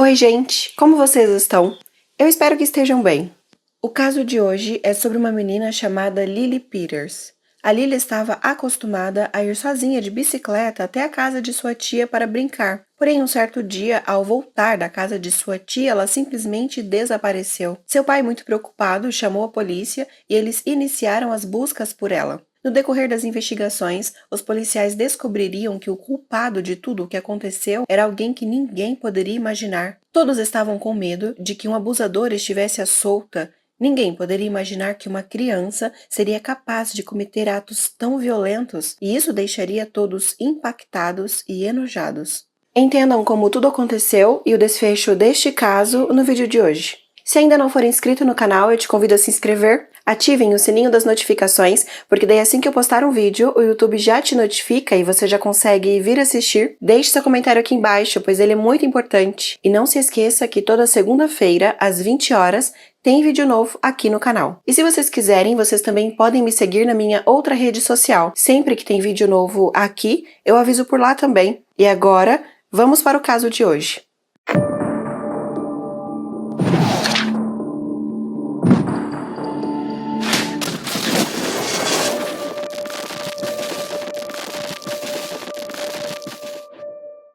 Oi, gente! Como vocês estão? Eu espero que estejam bem. O caso de hoje é sobre uma menina chamada Lily Peters. A Lily estava acostumada a ir sozinha de bicicleta até a casa de sua tia para brincar. Porém, um certo dia, ao voltar da casa de sua tia, ela simplesmente desapareceu. Seu pai, muito preocupado, chamou a polícia e eles iniciaram as buscas por ela. No decorrer das investigações, os policiais descobririam que o culpado de tudo o que aconteceu era alguém que ninguém poderia imaginar. Todos estavam com medo de que um abusador estivesse à solta. Ninguém poderia imaginar que uma criança seria capaz de cometer atos tão violentos, e isso deixaria todos impactados e enojados. Entendam como tudo aconteceu e o desfecho deste caso no vídeo de hoje. Se ainda não for inscrito no canal, eu te convido a se inscrever. Ativem o sininho das notificações, porque daí assim que eu postar um vídeo, o YouTube já te notifica e você já consegue vir assistir. Deixe seu comentário aqui embaixo, pois ele é muito importante. E não se esqueça que toda segunda-feira, às 20 horas, tem vídeo novo aqui no canal. E se vocês quiserem, vocês também podem me seguir na minha outra rede social. Sempre que tem vídeo novo aqui, eu aviso por lá também. E agora, vamos para o caso de hoje.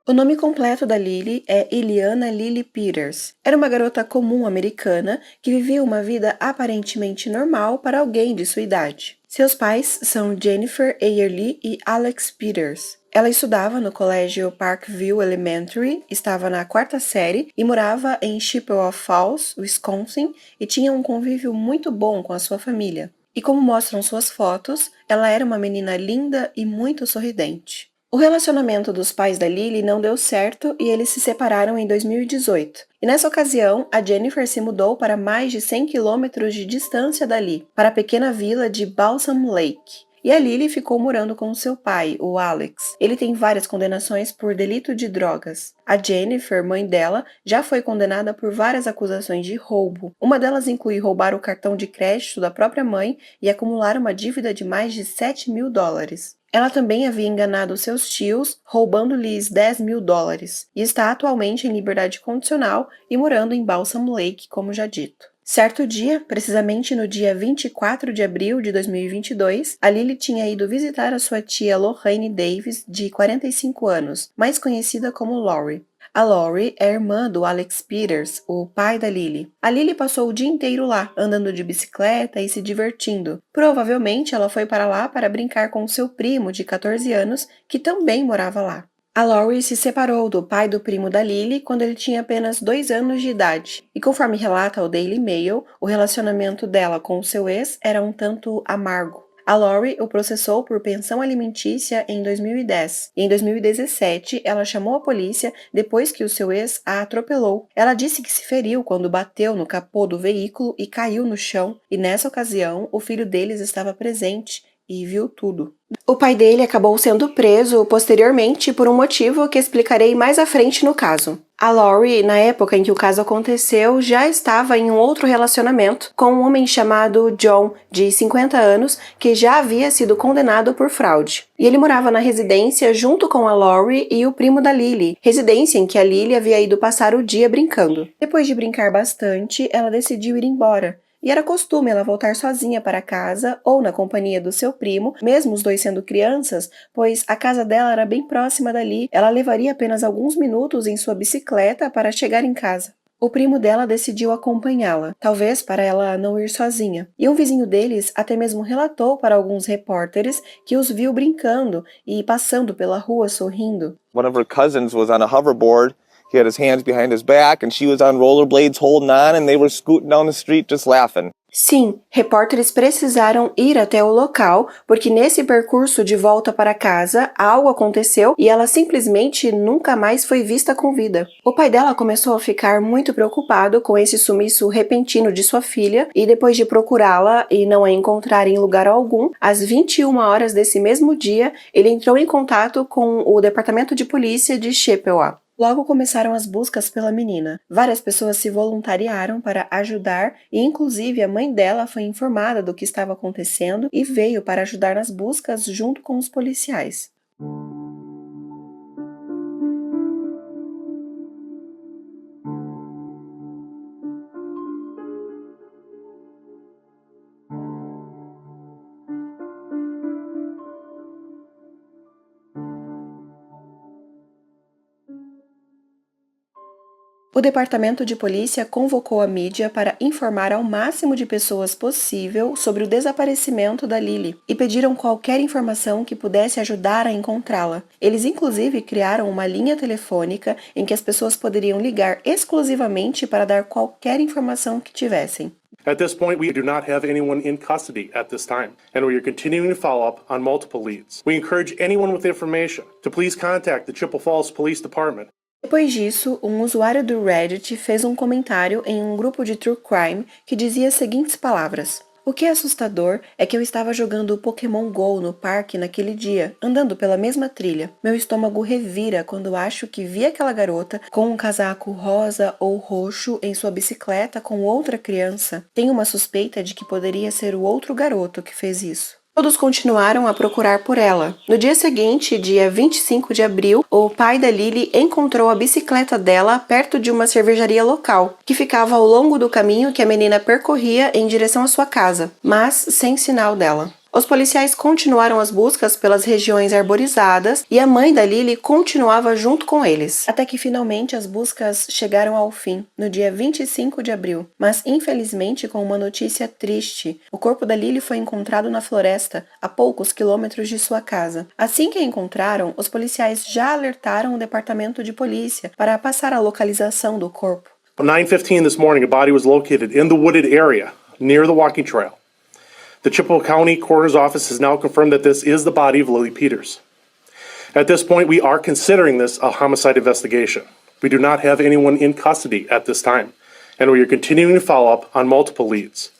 O nome completo da Lily é Iliana Lily Peters. Era uma garota comum americana que vivia uma vida aparentemente normal para alguém de sua idade. Seus pais são Jennifer Ayerly e Alex Peters. Ela estudava no colégio Parkview Elementary, estava na 4ª série e morava em Chippewa Falls, Wisconsin, e tinha um convívio muito bom com a sua família. E como mostram suas fotos, ela era uma menina linda e muito sorridente. O relacionamento dos pais da Lily não deu certo e eles se separaram em 2018. E nessa ocasião, a Jennifer se mudou para mais de 100 quilômetros de distância dali, para a pequena vila de Balsam Lake. E a Lily ficou morando com seu pai, o Alex. Ele tem várias condenações por delito de drogas. A Jennifer, mãe dela, já foi condenada por várias acusações de roubo. Uma delas inclui roubar o cartão de crédito da própria mãe e acumular uma dívida de mais de 7 mil dólares. Ela também havia enganado seus tios, roubando-lhes 10 mil dólares, e está atualmente em liberdade condicional e morando em Balsam Lake, como já dito. Certo dia, precisamente no dia 24 de abril de 2022, a Lily tinha ido visitar a sua tia Lorraine Davis, de 45 anos, mais conhecida como Lori. A Lori é irmã do Alex Peters, o pai da Lily. A Lily passou o dia inteiro lá, andando de bicicleta e se divertindo. Provavelmente ela foi para lá para brincar com seu primo de 14 anos, que também morava lá. A Lori se separou do pai do primo da Lily quando ele tinha apenas 2 anos de idade, e conforme relata o Daily Mail, o relacionamento dela com seu ex era um tanto amargo. A Lori o processou por pensão alimentícia em 2010, e em 2017 ela chamou a polícia depois que o seu ex a atropelou. Ela disse que se feriu quando bateu no capô do veículo e caiu no chão, e nessa ocasião o filho deles estava presente e viu tudo. O pai dele acabou sendo preso posteriormente por um motivo que explicarei mais à frente no caso. A Lori, na época em que o caso aconteceu, já estava em um outro relacionamento com um homem chamado John, de 50 anos, que já havia sido condenado por fraude. E ele morava na residência junto com a Lori e o primo da Lily, residência em que a Lily havia ido passar o dia brincando. Depois de brincar bastante, ela decidiu ir embora. E era costume ela voltar sozinha para casa ou na companhia do seu primo, mesmo os dois sendo crianças, pois a casa dela era bem próxima dali. Ela levaria apenas alguns minutos em sua bicicleta para chegar em casa. O primo dela decidiu acompanhá-la, talvez para ela não ir sozinha. E um vizinho deles até mesmo relatou para alguns repórteres que os viu brincando e passando pela rua sorrindo. One of her cousins was on a hoverboard. He had his hands behind his back and she was on rollerblades holding on and they were scooting down the street just laughing. Sim, repórteres precisaram ir até o local, porque nesse percurso de volta para casa, algo aconteceu e ela simplesmente nunca mais foi vista com vida. O pai dela começou a ficar muito preocupado com esse sumiço repentino de sua filha e depois de procurá-la e não a encontrar em lugar algum, às 21 horas desse mesmo dia, ele entrou em contato com o departamento de polícia de Chippewa. Logo começaram as buscas pela menina. Várias pessoas se voluntariaram para ajudar e inclusive a mãe dela foi informada do que estava acontecendo e veio para ajudar nas buscas junto com os policiais. O departamento de polícia convocou a mídia para informar ao máximo de pessoas possível sobre o desaparecimento da Lily e pediram qualquer informação que pudesse ajudar a encontrá-la. Eles inclusive criaram uma linha telefônica em que as pessoas poderiam ligar exclusivamente para dar qualquer informação que tivessem. At this point, we do not have anyone in custody at this time, and we are continuing to follow up on multiple leads. We encourage anyone with information to please contact the Chippewa Falls Police Department. Depois disso, um usuário do Reddit fez um comentário em um grupo de True Crime que dizia as seguintes palavras: "O que é assustador é que eu estava jogando Pokémon GO no parque naquele dia, andando pela mesma trilha. Meu estômago revira quando acho que vi aquela garota com um casaco rosa ou roxo em sua bicicleta com outra criança. Tenho uma suspeita de que poderia ser o outro garoto que fez isso." Todos continuaram a procurar por ela. No dia seguinte, dia 25 de abril, o pai da Lily encontrou a bicicleta dela perto de uma cervejaria local, que ficava ao longo do caminho que a menina percorria em direção à sua casa, mas sem sinal dela. Os policiais continuaram as buscas pelas regiões arborizadas e a mãe da Lily continuava junto com eles. Até que finalmente as buscas chegaram ao fim, no dia 25 de abril. Mas infelizmente com uma notícia triste. O corpo da Lily foi encontrado na floresta, a poucos quilômetros de sua casa. Assim que a encontraram, os policiais já alertaram o departamento de polícia para passar a localização do corpo. At 9:15 this morning, a body was located in the wooded area near the walking trail. The Chippewa County Coroner's Office has now confirmed that this is the body of Lily Peters. At this point, we are considering this a homicide investigation. We do not have anyone in custody at this time, and we are continuing to follow up on multiple leads.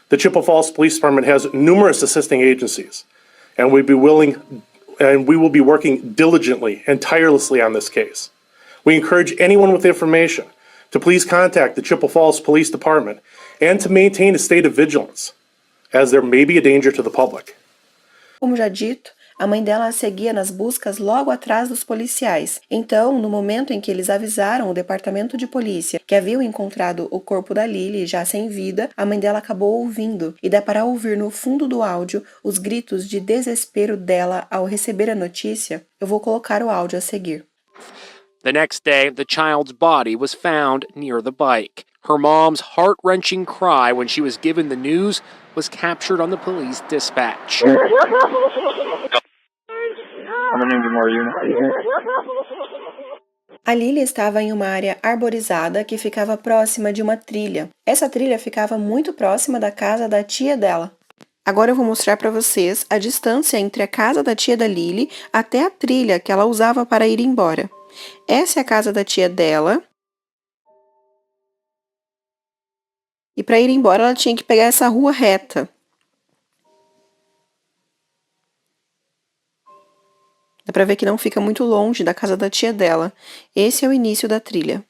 The Chippewa Falls Police Department has numerous assisting agencies, and we will be working diligently and tirelessly on this case. We encourage anyone with information to please contact the Chippewa Falls Police Department and to maintain a state of vigilance, as there may be a danger to the public. Como já dito, a mãe dela a seguia nas buscas logo atrás dos policiais. Então, no momento em que eles avisaram o departamento de polícia que haviam encontrado o corpo da Lily já sem vida, a mãe dela acabou ouvindo, e dá para ouvir no fundo do áudio os gritos de desespero dela ao receber a notícia. Eu vou colocar o áudio a seguir. The next day, the child's body was found near the bike. Her mom's heart-wrenching cry when she was given the news was captured on the police dispatch. A Lily estava em uma área arborizada que ficava próxima de uma trilha. Essa trilha ficava muito próxima da casa da tia dela. Agora eu vou mostrar para vocês a distância entre a casa da tia da Lily até a trilha que ela usava para ir embora. Essa é a casa da tia dela. E para ir embora ela tinha que pegar essa rua reta. Dá para ver que não fica muito longe da casa da tia dela. Esse é o início da trilha.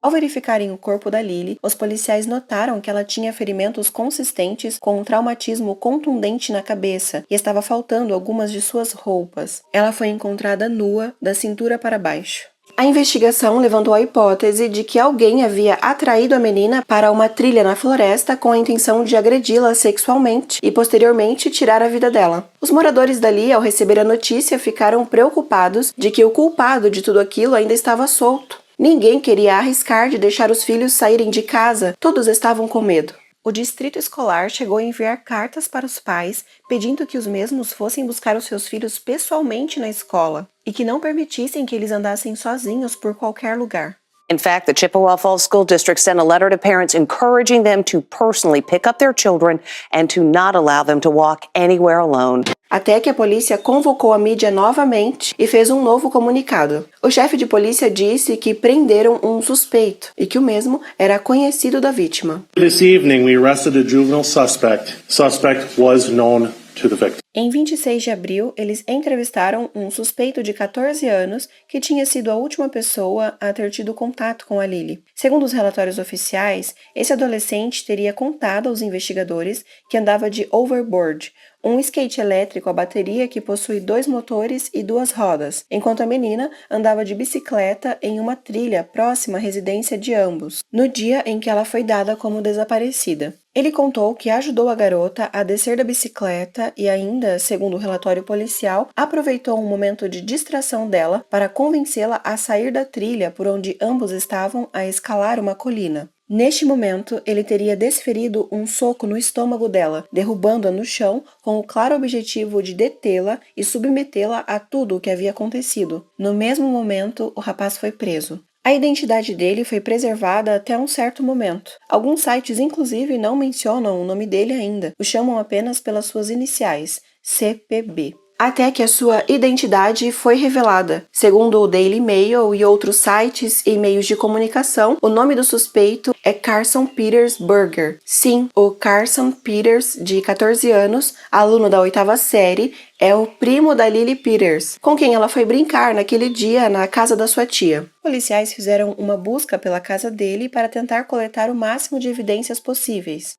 Ao verificarem o corpo da Lily, os policiais notaram que ela tinha ferimentos consistentes com um traumatismo contundente na cabeça e estava faltando algumas de suas roupas. Ela foi encontrada nua, da cintura para baixo. A investigação levantou a hipótese de que alguém havia atraído a menina para uma trilha na floresta com a intenção de agredi-la sexualmente e, posteriormente, tirar a vida dela. Os moradores dali, ao receber a notícia, ficaram preocupados de que o culpado de tudo aquilo ainda estava solto. Ninguém queria arriscar de deixar os filhos saírem de casa, todos estavam com medo. O distrito escolar chegou a enviar cartas para os pais pedindo que os mesmos fossem buscar os seus filhos pessoalmente na escola e que não permitissem que eles andassem sozinhos por qualquer lugar. In fact, the Chippewa Falls School District sent a letter to parents encouraging them to personally pick up their children and to not allow them to walk anywhere alone. Até que a polícia convocou a mídia novamente e fez um novo comunicado. O chefe de polícia disse que prenderam um suspeito e que o mesmo era conhecido da vítima. This evening, we arrested a juvenile suspect. Suspect was known to the victim. Em 26 de abril, eles entrevistaram um suspeito de 14 anos que tinha sido a última pessoa a ter tido contato com a Lily. Segundo os relatórios oficiais, esse adolescente teria contado aos investigadores que andava de overboard, um skate elétrico a bateria que possui 2 motores e 2 rodas, enquanto a menina andava de bicicleta em uma trilha próxima à residência de ambos, no dia em que ela foi dada como desaparecida. Ele contou que ajudou a garota a descer da bicicleta e ainda ainda, segundo o relatório policial, aproveitou um momento de distração dela para convencê-la a sair da trilha por onde ambos estavam a escalar uma colina. Neste momento, ele teria desferido um soco no estômago dela, derrubando-a no chão com o claro objetivo de detê-la e submetê-la a tudo o que havia acontecido. No mesmo momento, o rapaz foi preso. A identidade dele foi preservada até um certo momento. Alguns sites, inclusive, não mencionam o nome dele ainda, o chamam apenas pelas suas iniciais, CPB. Até que a sua identidade foi revelada. Segundo o Daily Mail e outros sites e meios de comunicação, o nome do suspeito é Carson Peters Burger. Sim, o Carson Peters, de 14 anos, aluno da 8ª série, é o primo da Lily Peters, com quem ela foi brincar naquele dia na casa da sua tia. Policiais fizeram uma busca pela casa dele para tentar coletar o máximo de evidências possíveis.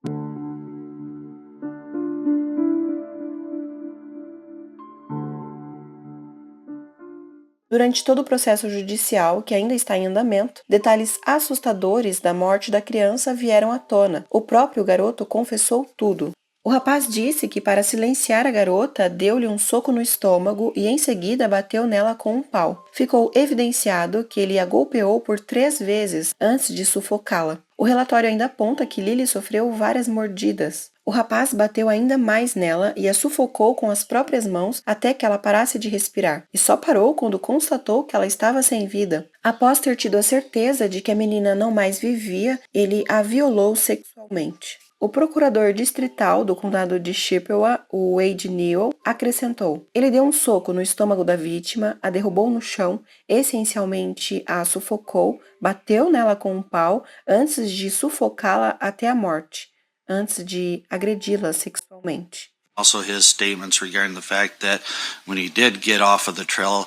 Durante todo o processo judicial, que ainda está em andamento, detalhes assustadores da morte da criança vieram à tona. O próprio garoto confessou tudo. O rapaz disse que, para silenciar a garota, deu-lhe um soco no estômago e em seguida bateu nela com um pau. Ficou evidenciado que ele a golpeou por 3 vezes antes de sufocá-la. O relatório ainda aponta que Lily sofreu várias mordidas. O rapaz bateu ainda mais nela e a sufocou com as próprias mãos até que ela parasse de respirar, e só parou quando constatou que ela estava sem vida. Após ter tido a certeza de que a menina não mais vivia, ele a violou sexualmente. O procurador distrital do condado de Chippewa, o Wade Newell, acrescentou: ele deu um soco no estômago da vítima, a derrubou no chão, essencialmente a sufocou, bateu nela com um pau antes de sufocá-la até a morte, antes de agredi-la sexualmente. Also his statements regarding the fact that when he did get off of the trail,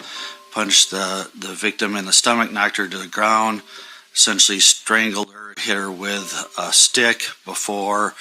punched the victim in the stomach, knocked her to the ground, essentially strangled her, hit her with a stick before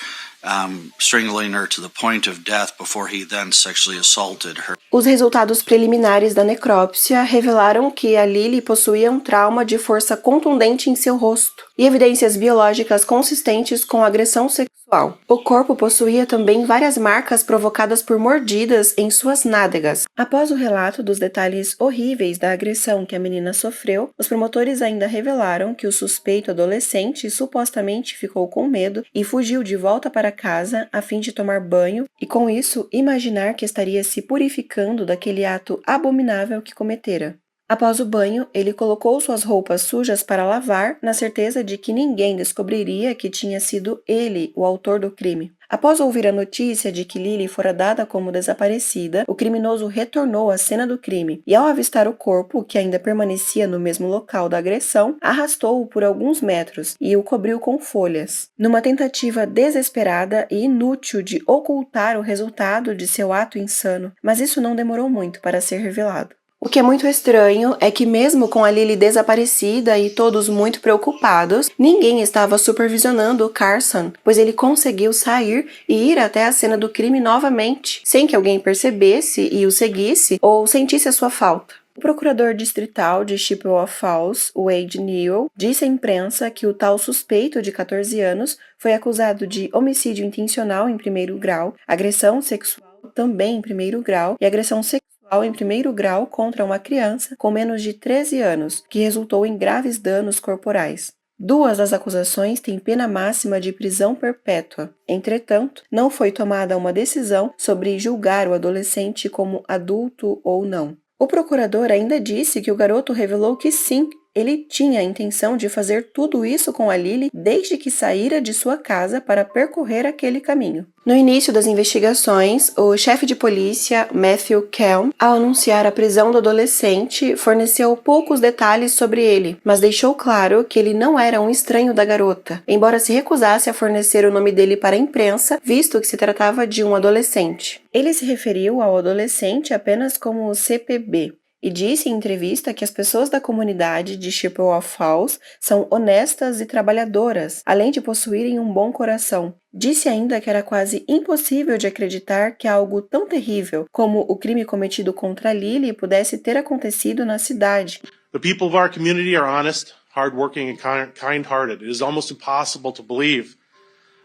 strangling her to the point of death before he then sexually assaulted her. Os resultados preliminares da necrópsia revelaram que a Lily possuía um trauma de força contundente em seu rosto e evidências biológicas consistentes com agressão sexual. O corpo possuía também várias marcas provocadas por mordidas em suas nádegas. Após o relato dos detalhes horríveis da agressão que a menina sofreu, os promotores ainda revelaram que o suspeito adolescente supostamente ficou com medo e fugiu de volta para casa a fim de tomar banho e, com isso, imaginar que estaria se purificando daquele ato abominável que cometera. Após o banho, ele colocou suas roupas sujas para lavar, na certeza de que ninguém descobriria que tinha sido ele o autor do crime. Após ouvir a notícia de que Lily fora dada como desaparecida, o criminoso retornou à cena do crime e, ao avistar o corpo, que ainda permanecia no mesmo local da agressão, arrastou-o por alguns metros e o cobriu com folhas. Numa tentativa desesperada e inútil de ocultar o resultado de seu ato insano, mas isso não demorou muito para ser revelado. O que é muito estranho é que, mesmo com a Lily desaparecida e todos muito preocupados, ninguém estava supervisionando o Carson, pois ele conseguiu sair e ir até a cena do crime novamente, sem que alguém percebesse e o seguisse ou sentisse a sua falta. O procurador distrital de Chippewa Falls, Wade Newell, disse à imprensa que o tal suspeito de 14 anos foi acusado de homicídio intencional em 1º grau, agressão sexual também em 1º grau e agressão sexual em 1º grau contra uma criança com menos de 13 anos, que resultou em graves danos corporais. 2 das acusações têm pena máxima de prisão perpétua. Entretanto, não foi tomada uma decisão sobre julgar o adolescente como adulto ou não. O procurador ainda disse que o garoto revelou que sim, ele tinha a intenção de fazer tudo isso com a Lily desde que saíra de sua casa para percorrer aquele caminho. No início das investigações, o chefe de polícia, Matthew Kelm, ao anunciar a prisão do adolescente, forneceu poucos detalhes sobre ele, mas deixou claro que ele não era um estranho da garota, embora se recusasse a fornecer o nome dele para a imprensa, visto que se tratava de um adolescente. Ele se referiu ao adolescente apenas como CPB. E disse em entrevista que as pessoas da comunidade de Chippewa Falls são honestas e trabalhadoras, além de possuírem um bom coração. Disse ainda que era quase impossível de acreditar que algo tão terrível como o crime cometido contra Lily pudesse ter acontecido na cidade. The people of our community are honest, hardworking and kind-hearted. It is almost impossible to believe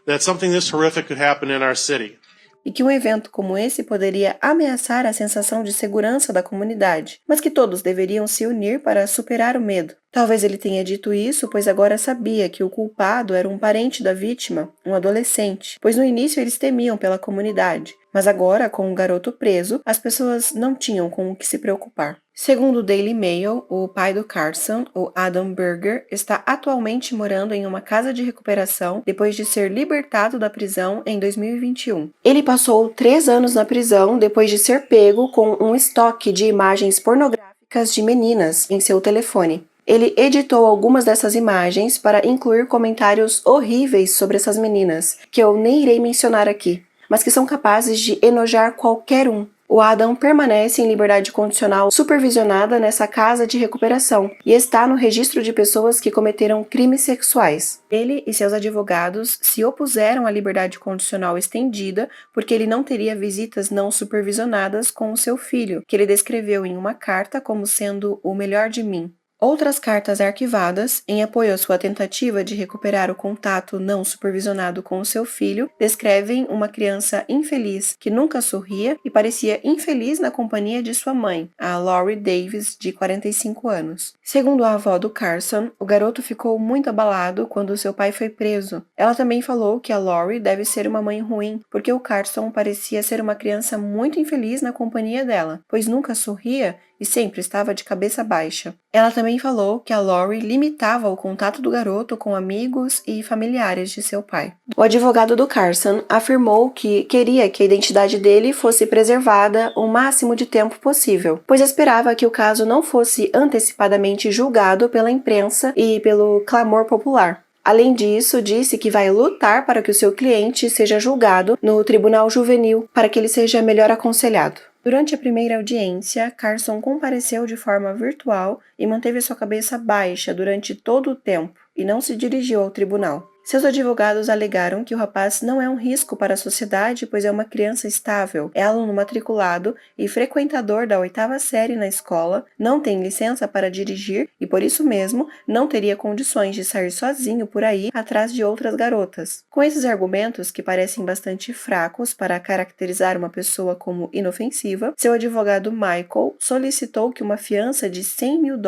that something this horrific could happen in our city. e que um evento como esse poderia ameaçar a sensação de segurança da comunidade, mas que todos deveriam se unir para superar o medo. Talvez ele tenha dito isso, pois agora sabia que o culpado era um parente da vítima, um adolescente, pois no início eles temiam pela comunidade, mas agora, com o garoto preso, as pessoas não tinham com o que se preocupar. Segundo o Daily Mail, o pai do Carson, o Adam Berger, está atualmente morando em uma casa de recuperação depois de ser libertado da prisão em 2021. Ele passou 3 anos na prisão depois de ser pego com um estoque de imagens pornográficas de meninas em seu telefone. Ele editou algumas dessas imagens para incluir comentários horríveis sobre essas meninas, que eu nem irei mencionar aqui, mas que são capazes de enojar qualquer um. O Adam permanece em liberdade condicional supervisionada nessa casa de recuperação e está no registro de pessoas que cometeram crimes sexuais. Ele e seus advogados se opuseram à liberdade condicional estendida porque ele não teria visitas não supervisionadas com o seu filho, que ele descreveu em uma carta como sendo o melhor de mim. Outras cartas arquivadas, em apoio à sua tentativa de recuperar o contato não supervisionado com o seu filho, descrevem uma criança infeliz que nunca sorria e parecia infeliz na companhia de sua mãe, a Lori Davis, de 45 anos. Segundo a avó do Carson, o garoto ficou muito abalado quando seu pai foi preso. Ela também falou que a Lori deve ser uma mãe ruim, porque o Carson parecia ser uma criança muito infeliz na companhia dela, pois nunca sorria e sempre estava de cabeça baixa. Ela também falou que a Lori limitava o contato do garoto com amigos e familiares de seu pai. O advogado do Carson afirmou que queria que a identidade dele fosse preservada o máximo de tempo possível, pois esperava que o caso não fosse antecipadamente julgado pela imprensa e pelo clamor popular. Além disso, disse que vai lutar para que o seu cliente seja julgado no tribunal juvenil para que ele seja melhor aconselhado. Durante a primeira audiência, Carson compareceu de forma virtual e manteve sua cabeça baixa durante todo o tempo e não se dirigiu ao tribunal. Seus advogados alegaram que o rapaz não é um risco para a sociedade, pois é uma criança estável, é aluno matriculado e frequentador da 8ª série na escola, não tem licença para dirigir e, por isso mesmo, não teria condições de sair sozinho por aí atrás de outras garotas. Com esses argumentos, que parecem bastante fracos para caracterizar uma pessoa como inofensiva, seu advogado Michael solicitou que uma fiança de $100 mil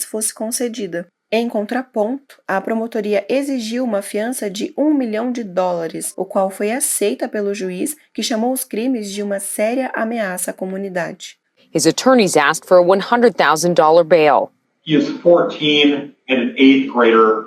fosse concedida. Em contraponto, a promotoria exigiu uma fiança de $1 milhão, o qual foi aceita pelo juiz, que chamou os crimes de uma séria ameaça à comunidade. His attorneys asked for a $100,000 bail. He is 14 and an 8th grader.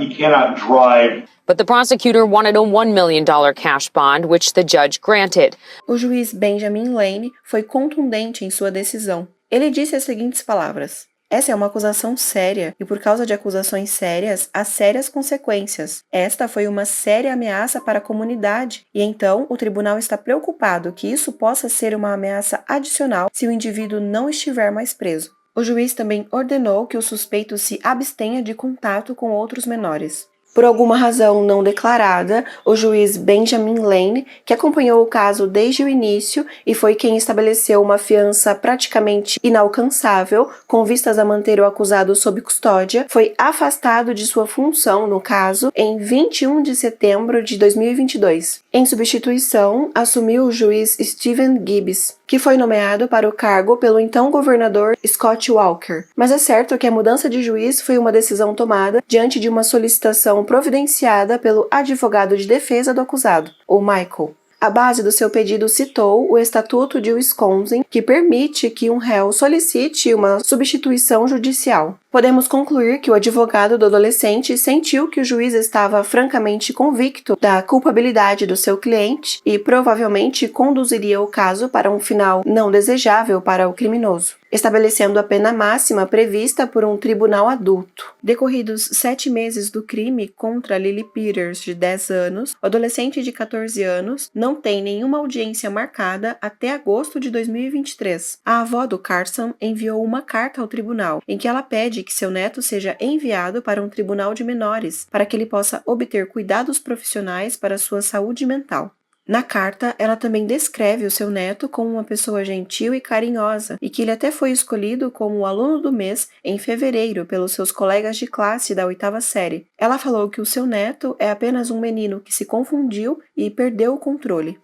He cannot drive. But the prosecutor wanted a $1 million cash bond, which the judge granted. O juiz Benjamin Lane foi contundente em sua decisão. Ele disse as seguintes palavras: "Essa é uma acusação séria, e por causa de acusações sérias, há sérias consequências. Esta foi uma séria ameaça para a comunidade, e então o tribunal está preocupado que isso possa ser uma ameaça adicional se o indivíduo não estiver mais preso." O juiz também ordenou que o suspeito se abstenha de contato com outros menores. Por alguma razão não declarada, o juiz Benjamin Lane, que acompanhou o caso desde o início e foi quem estabeleceu uma fiança praticamente inalcançável, com vistas a manter o acusado sob custódia, foi afastado de sua função no caso em 21 de setembro de 2022. Em substituição, assumiu o juiz Stephen Gibbs, que foi nomeado para o cargo pelo então governador Scott Walker. Mas é certo que a mudança de juiz foi uma decisão tomada diante de uma solicitação providenciada pelo advogado de defesa do acusado, o Michael. A base do seu pedido citou o Estatuto de Wisconsin, que permite que um réu solicite uma substituição judicial. Podemos concluir que o advogado do adolescente sentiu que o juiz estava francamente convicto da culpabilidade do seu cliente e provavelmente conduziria o caso para um final não desejável para o criminoso, estabelecendo a pena máxima prevista por um tribunal adulto. Decorridos 7 meses do crime contra Lily Peters, de 10 anos, o adolescente de 14 anos não tem nenhuma audiência marcada até agosto de 2023. A avó do Carson enviou uma carta ao tribunal, em que ela pede que seu neto seja enviado para um tribunal de menores, para que ele possa obter cuidados profissionais para sua saúde mental. Na carta, ela também descreve o seu neto como uma pessoa gentil e carinhosa, e que ele até foi escolhido como o aluno do mês em fevereiro pelos seus colegas de classe da 8ª série. Ela falou que o seu neto é apenas um menino que se confundiu e perdeu o controle.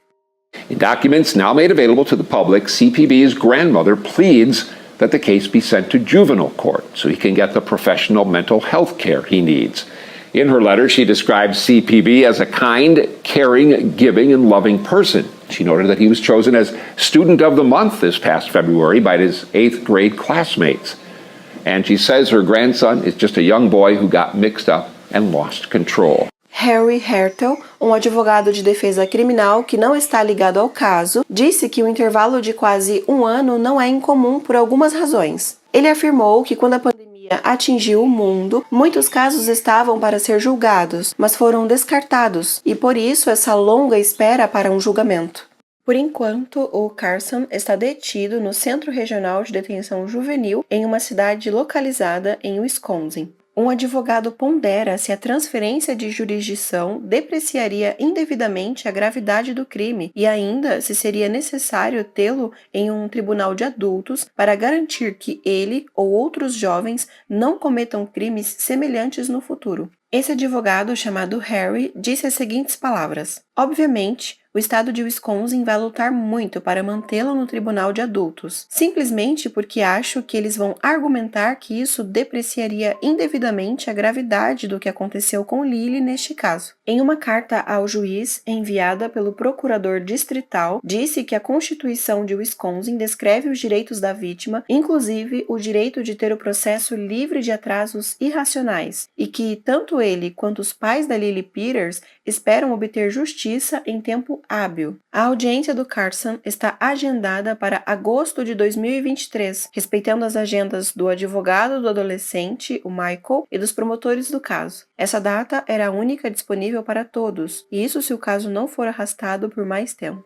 In documents now made available to the public, CPB's grandmother pleads that the case be sent to juvenile court so he can get the professional mental health care he needs. In her letter, she describes CPB as a kind, caring, giving, and loving person. She noted that he was chosen as Student of the Month this past February by his 8th grade classmates. And she says her grandson is just a young boy who got mixed up and lost control. Harry Hertel, advogado de defesa criminal que não está ligado ao caso, disse que o intervalo de quase um ano não é incomum por algumas razões. Ele afirmou que quando a pandemia atingiu o mundo, muitos casos estavam para ser julgados, mas foram descartados, e por isso essa longa espera para um julgamento. Por enquanto, o Carson está detido no Centro Regional de Detenção Juvenil em uma cidade localizada em Wisconsin. Um advogado pondera se a transferência de jurisdição depreciaria indevidamente a gravidade do crime e ainda se seria necessário tê-lo em um tribunal de adultos para garantir que ele ou outros jovens não cometam crimes semelhantes no futuro. Esse advogado, chamado Harry, disse as seguintes palavras: "Obviamente, o estado de Wisconsin vai lutar muito para mantê-lo no tribunal de adultos, simplesmente porque acho que eles vão argumentar que isso depreciaria indevidamente a gravidade do que aconteceu com Lily neste caso." Em uma carta ao juiz enviada pelo procurador distrital, disse que a Constituição de Wisconsin descreve os direitos da vítima, inclusive o direito de ter o processo livre de atrasos irracionais, e que tanto ele quanto os pais da Lily Peters esperam obter justiça em tempo hábil. A audiência do Carson está agendada para agosto de 2023, respeitando as agendas do advogado do adolescente, o Michael, e dos promotores do caso. Essa data era a única disponível para todos, e isso se o caso não for arrastado por mais tempo.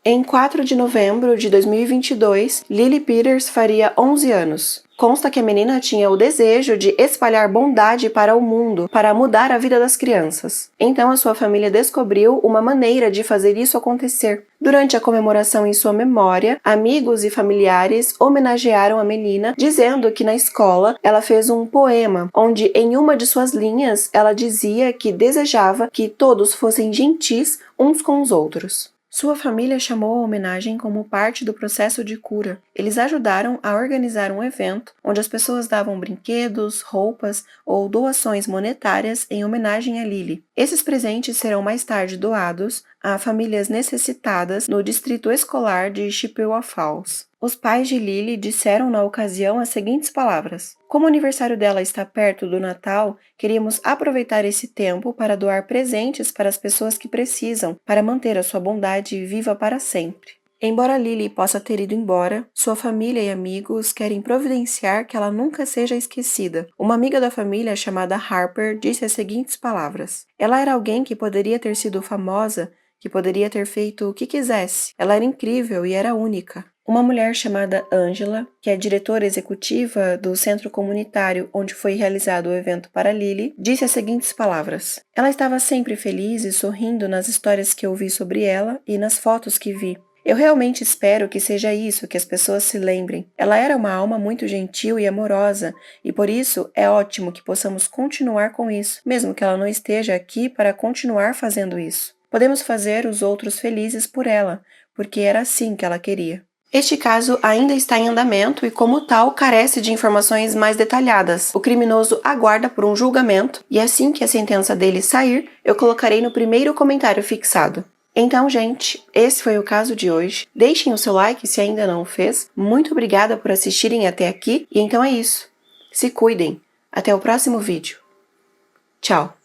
Em 4 de novembro de 2022, Lily Peters faria 11 anos. Consta que a menina tinha o desejo de espalhar bondade para o mundo, para mudar a vida das crianças. Então a sua família descobriu uma maneira de fazer isso acontecer. Durante a comemoração em sua memória, amigos e familiares homenagearam a menina, dizendo que na escola ela fez um poema, onde em uma de suas linhas ela dizia que desejava que todos fossem gentis uns com os outros. Sua família chamou a homenagem como parte do processo de cura. Eles ajudaram a organizar um evento onde as pessoas davam brinquedos, roupas ou doações monetárias em homenagem a Lily. Esses presentes serão mais tarde doados a famílias necessitadas no distrito escolar de Chippewa Falls. Os pais de Lily disseram na ocasião as seguintes palavras: "Como o aniversário dela está perto do Natal, queríamos aproveitar esse tempo para doar presentes para as pessoas que precisam, para manter a sua bondade viva para sempre." Embora Lily possa ter ido embora, sua família e amigos querem providenciar que ela nunca seja esquecida. Uma amiga da família chamada Harper disse as seguintes palavras: "Ela era alguém que poderia ter sido famosa, que poderia ter feito o que quisesse. Ela era incrível e era única." Uma mulher chamada Angela, que é diretora executiva do centro comunitário onde foi realizado o evento para Lily, disse as seguintes palavras: "Ela estava sempre feliz e sorrindo nas histórias que ouvi sobre ela e nas fotos que vi. Eu realmente espero que seja isso que as pessoas se lembrem. Ela era uma alma muito gentil e amorosa, e por isso é ótimo que possamos continuar com isso, mesmo que ela não esteja aqui para continuar fazendo isso. Podemos fazer os outros felizes por ela, porque era assim que ela queria." Este caso ainda está em andamento e, como tal, carece de informações mais detalhadas. O criminoso aguarda por um julgamento e assim que a sentença dele sair, eu colocarei no primeiro comentário fixado. Então, gente, esse foi o caso de hoje. Deixem o seu like se ainda não o fez. Muito obrigada por assistirem até aqui e então é isso. Se cuidem. Até o próximo vídeo. Tchau!